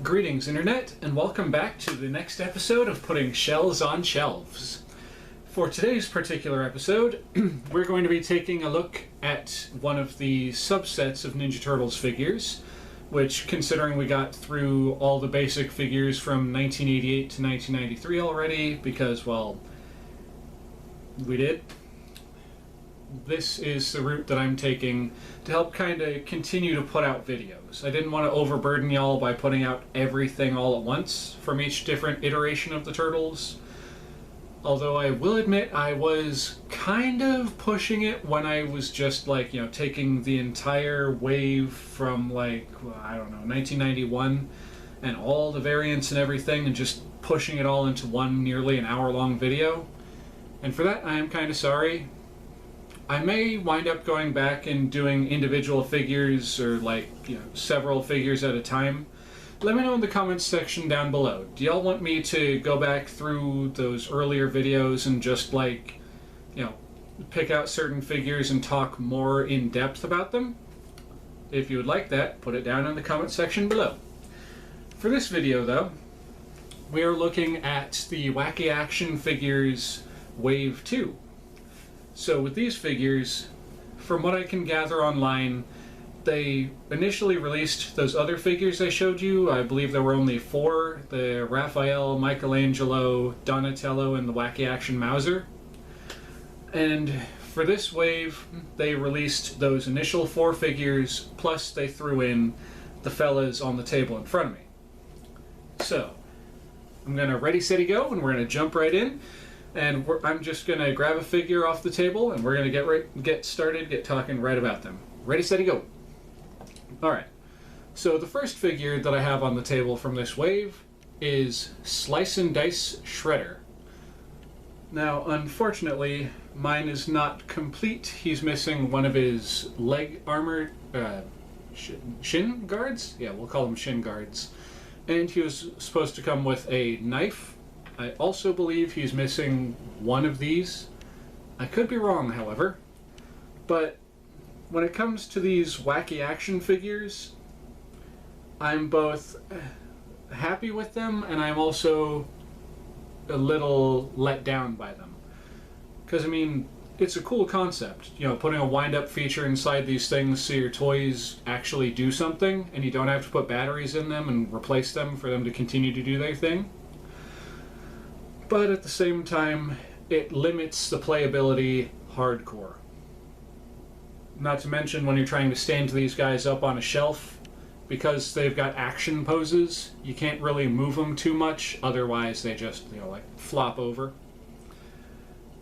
Greetings, Internet, and welcome back to the next episode of Putting Shells on Shelves. For today's particular episode, we're going to be taking a look at one of the subsets of Ninja Turtles figures, which, considering we got through all the basic figures from 1988 to 1993 already, because, well, we did. This is the route that I'm taking to help kind of continue to put out videos. I didn't want to overburden y'all by putting out everything all at once from each different iteration of the Turtles. Although I will admit I was kind of pushing it when I was just like, taking the entire wave from like, I don't know, 1991 and all the variants and everything and just pushing it all into one nearly an hour-long video. And for that, I am kind of sorry. I may wind up going back and doing individual figures or several figures at a time. Let me know in the comments section down below. Do y'all want me to go back through those earlier videos and just pick out certain figures and talk more in depth about them? If you would like that, put it down in the comment section below. For this video though, we are looking at the Wacky Action Figures Wave 2. So with these figures, from what I can gather online, they initially released those other figures I showed you. I believe there were only 4, the Raphael, Michelangelo, Donatello, and the Wacky Action Mauser. And for this wave, they released those initial 4 figures, plus they threw in the fellas on the table in front of me. So, I'm going to ready, steady, go, and we're going to jump right in. And I'm just going to grab a figure off the table, and we're going to get started, get talking right about them. Ready, steady, go. Alright, so the first figure that I have on the table from this wave is Slice and Dice Shredder. Now, unfortunately, mine is not complete. He's missing one of his leg armor, shin guards? Yeah, we'll call them shin guards. And he was supposed to come with a knife. I also believe he's missing one of these. I could be wrong, however. But when it comes to these Wacky Action figures, I'm both happy with them and I'm also a little let down by them. Because, I mean, it's a cool concept. Putting a wind-up feature inside these things so your toys actually do something and you don't have to put batteries in them and replace them for them to continue to do their thing. But at the same time, it limits the playability hardcore. Not to mention when you're trying to stand these guys up on a shelf, because they've got action poses, you can't really move them too much, otherwise they just, flop over.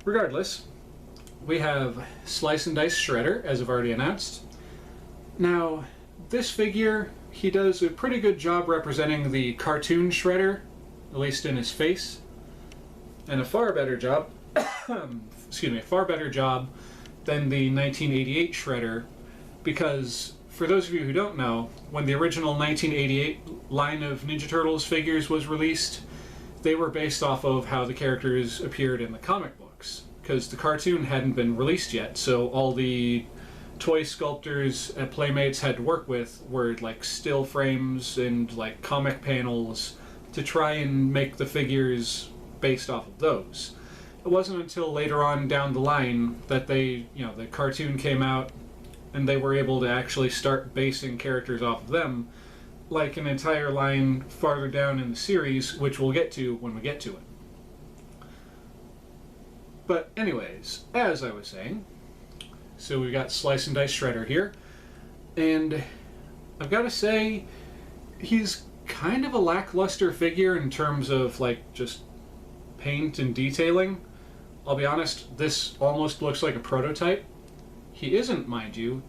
Regardless, we have Slice and Dice Shredder, as I've already announced. Now, this figure, he does a pretty good job representing the cartoon Shredder, at least in his face. And a far better job, far better job than the 1988 Shredder, because for those of you who don't know, when the original 1988 line of Ninja Turtles figures was released, they were based off of how the characters appeared in the comic books, because the cartoon hadn't been released yet, so all the toy sculptors at Playmates had to work with were still frames and comic panels to try and make the figures based off of those. It wasn't until later on down the line that the cartoon came out and they were able to actually start basing characters off of them, like an entire line farther down in the series, which we'll get to when we get to it. But anyways, as I was saying, so we've got Slice and Dice Shredder here, and I've got to say, he's kind of a lackluster figure in terms of just paint and detailing. I'll be honest, this almost looks like a prototype. He isn't, mind you,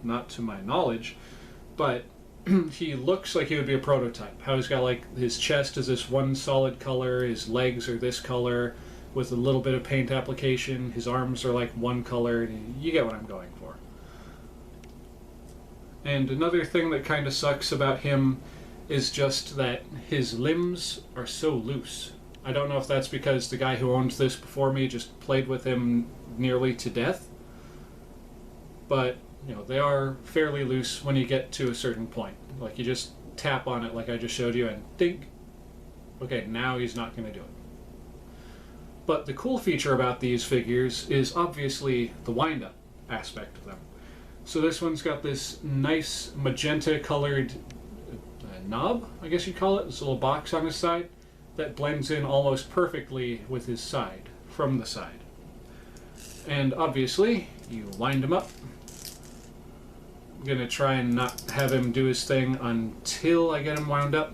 not to my knowledge, but he looks like he would be a prototype. How he's got his chest is this one solid color, his legs are this color with a little bit of paint application, his arms are one color, you get what I'm going for. And another thing that kind of sucks about him is just that his limbs are so loose. I don't know if that's because the guy who owned this before me just played with him nearly to death, but they are fairly loose when you get to a certain point. You just tap on it like I just showed you and think, okay, now he's not going to do it. But the cool feature about these figures is obviously the wind-up aspect of them. So this one's got this nice magenta colored knob, I guess you'd call it, this little box on his side that blends in almost perfectly with his side, from the side. And obviously, you wind him up. I'm going to try and not have him do his thing until I get him wound up.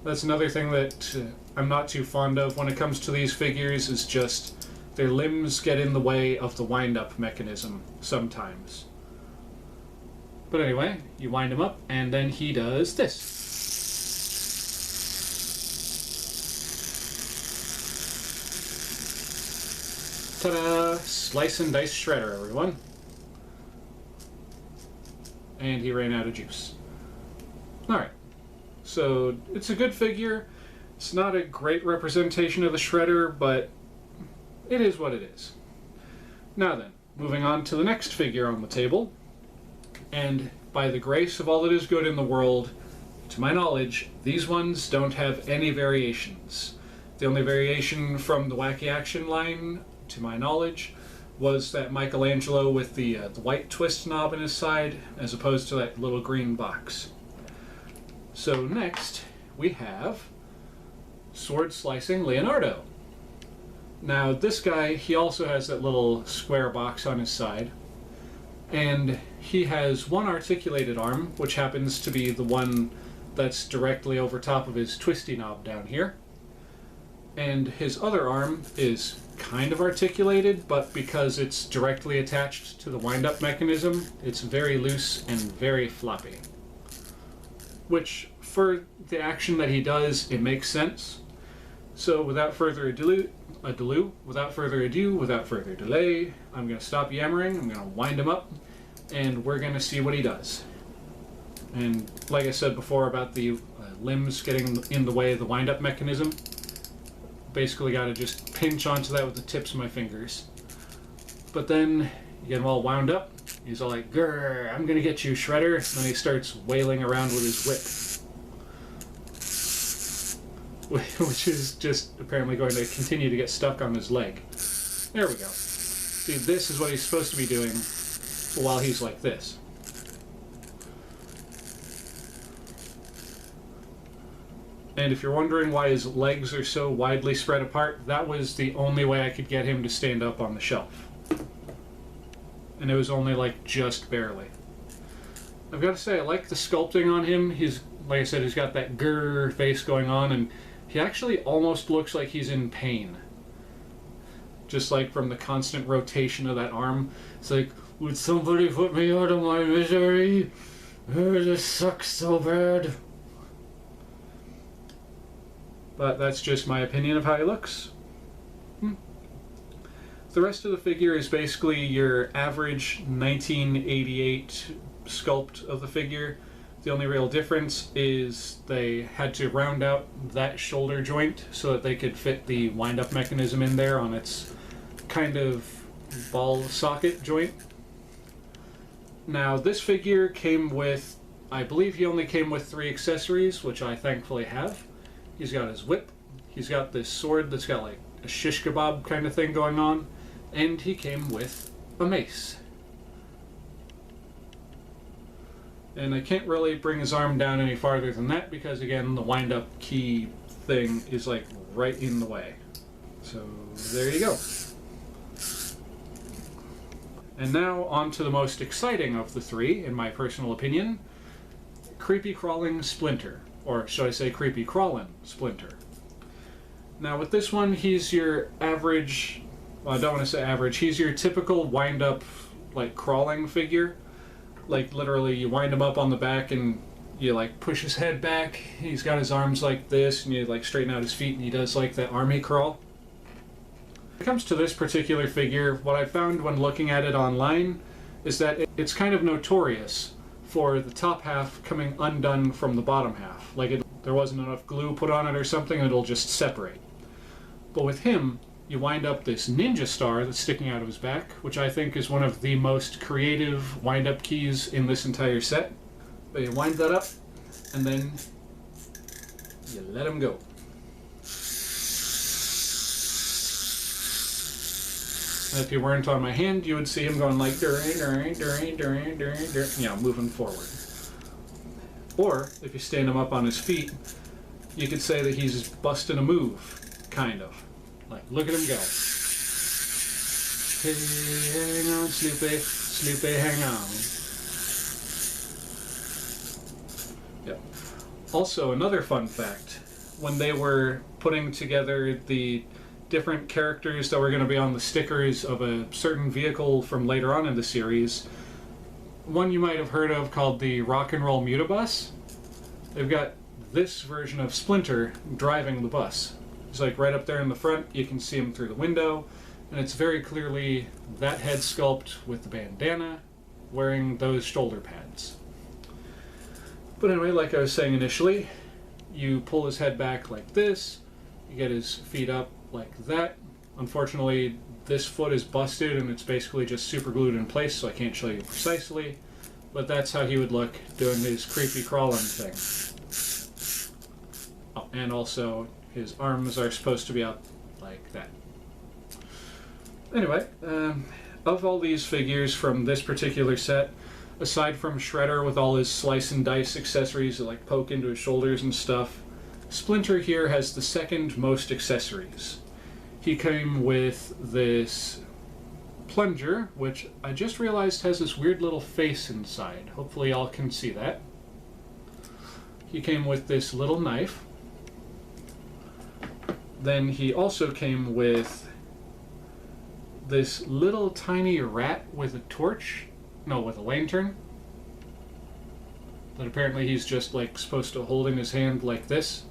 That's another thing that I'm not too fond of when it comes to these figures, is just their limbs get in the way of the wind-up mechanism sometimes. But anyway, you wind him up, and then he does this. Ta-da! Slice and dice shredder, everyone. And he ran out of juice. Alright. So, it's a good figure. It's not a great representation of the shredder, but it is what it is. Now then, moving on to the next figure on the table. And by the grace of all that is good in the world, to my knowledge, these ones don't have any variations. The only variation from the Wacky Action line, to my knowledge, was that Michelangelo with the white twist knob in his side, as opposed to that little green box. So next, we have Sword Slicing Leonardo. Now this guy, he also has that little square box on his side, and he has one articulated arm, which happens to be the one that's directly over top of his twisty knob down here. And his other arm is kind of articulated, but because it's directly attached to the wind-up mechanism, it's very loose and very floppy. Which, for the action that he does, it makes sense. So without further ado, without further delay, I'm going to stop yammering, I'm going to wind him up, and we're going to see what he does. And like I said before about the limbs getting in the way of the wind-up mechanism, basically got to just pinch onto that with the tips of my fingers. But then, you get him all wound up, he's all like, "Grr, I'm going to get you, Shredder," and then he starts wailing around with his whip. Which is just apparently going to continue to get stuck on his leg. There we go. See, this is what he's supposed to be doing while he's like this. And if you're wondering why his legs are so widely spread apart, that was the only way I could get him to stand up on the shelf. And it was only like just barely. I've got to say, I like the sculpting on him. He's, like I said, he's got that grrr face going on, and he actually almost looks like he's in pain. Just like from the constant rotation of that arm. It's like, would somebody put me out of my misery? This sucks so bad. But that's just my opinion of how he looks. The rest of the figure is basically your average 1988 sculpt of the figure. The only real difference is they had to round out that shoulder joint so that they could fit the wind-up mechanism in there on its kind of ball socket joint. Now, this figure came with, I believe he only came with 3 accessories, which I thankfully have. He's got his whip, he's got this sword that's got like a shish kebab kind of thing going on, and he came with a mace. And I can't really bring his arm down any farther than that because, again, the wind-up key thing is like right in the way. So there you go. And now on to the most exciting of the 3, in my personal opinion, Creepy Crawling Splinter. Or should I say Creepy Crawlin' Splinter. Now with this one, he's your average, well, I don't want to say average, he's your typical wind-up, like, crawling figure. Like, literally, you wind him up on the back and you, like, push his head back. He's got his arms like this, and you, like, straighten out his feet, and he does, like, that army crawl. When it comes to this particular figure, what I found when looking at it online is that it's kind of notorious for the top half coming undone from the bottom half. Like, there wasn't enough glue put on it or something, and it'll just separate. But with him, you wind up this ninja star that's sticking out of his back, which I think is one of the most creative wind-up keys in this entire set. But you wind that up, and then you let him go. And if you weren't on my hand, you would see him going like, moving forward. Or, if you stand him up on his feet, you could say that he's busting a move, kind of. Like, look at him go. Hey, hang on, Sloopy. Sloopy, hang on. Yep. Also, another fun fact. When they were putting together the different characters that were going to be on the stickers of a certain vehicle from later on in the series, one you might have heard of called the Rock and Roll Mutabus. They've got this version of Splinter driving the bus. He's like right up there in the front, you can see him through the window, and it's very clearly that head sculpt with the bandana, wearing those shoulder pads. But anyway, like I was saying initially, you pull his head back like this, you get his feet up like that. Unfortunately, this foot is busted and it's basically just super glued in place, so I can't show you precisely, but that's how he would look doing his creepy crawling thing. Oh, and also his arms are supposed to be out like that. Anyway, of all these figures from this particular set, aside from Shredder with all his slice and dice accessories that like poke into his shoulders and stuff, Splinter here has the second most accessories. He came with this plunger, which I just realized has this weird little face inside. Hopefully y'all can see that. He came with this little knife. Then he also came with this little tiny rat with a torch. No, with a lantern. That apparently he's just like supposed to hold in his hand like this.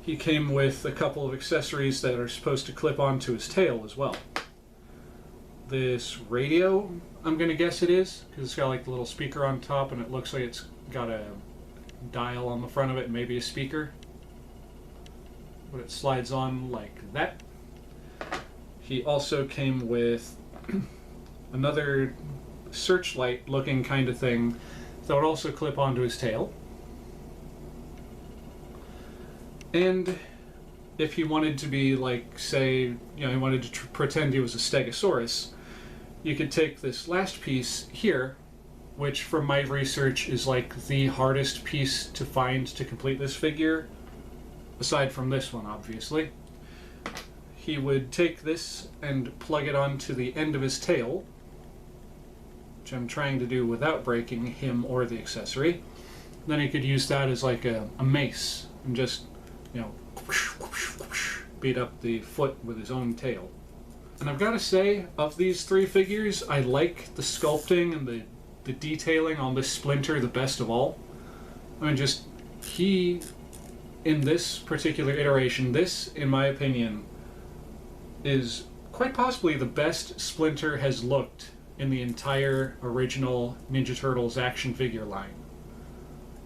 He came with a couple of accessories that are supposed to clip onto his tail as well. This radio, I'm gonna guess it is, because it's got like the little speaker on top and it looks like it's got a dial on the front of it and maybe a speaker. But it slides on like that. He also came with another searchlight looking kind of thing that would also clip onto his tail. And if he wanted to be like, say, he wanted to pretend he was a Stegosaurus, you could take this last piece here, which from my research is like the hardest piece to find to complete this figure, aside from this one, obviously. He would take this and plug it onto the end of his tail, which I'm trying to do without breaking him or the accessory. Then he could use that as like a mace and just, beat up the foot with his own tail. And I've got to say, of these three figures, I like the sculpting and the detailing on this Splinter the best of all. I mean, just, he, in this particular iteration, this, in my opinion, is quite possibly the best Splinter has looked in the entire original Ninja Turtles action figure line.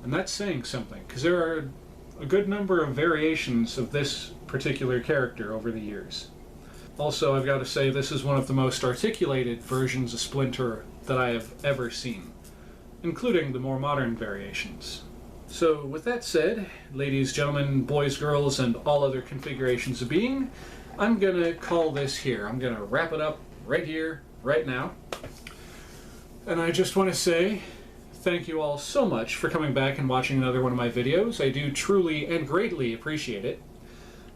And that's saying something, because there are a good number of variations of this particular character over the years. Also, I've got to say, this is one of the most articulated versions of Splinter that I have ever seen, including the more modern variations. So, with that said, ladies, gentlemen, boys, girls, and all other configurations of being, I'm gonna call this here. I'm gonna wrap it up right here, right now. And I just want to say thank you all so much for coming back and watching another one of my videos. I do truly and greatly appreciate it.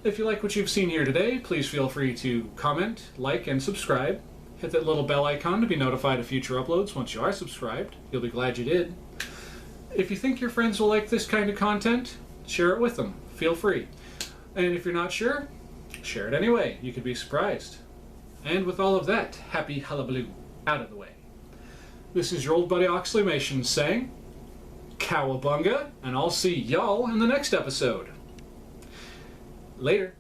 If you like what you've seen here today, please feel free to comment, like, and subscribe. Hit that little bell icon to be notified of future uploads once you are subscribed. You'll be glad you did. If you think your friends will like this kind of content, share it with them. Feel free. And if you're not sure, share it anyway. You could be surprised. And with all of that happy hullabaloo out of the way, this is your old buddy Oxleymations saying, Cowabunga, and I'll see y'all in the next episode. Later.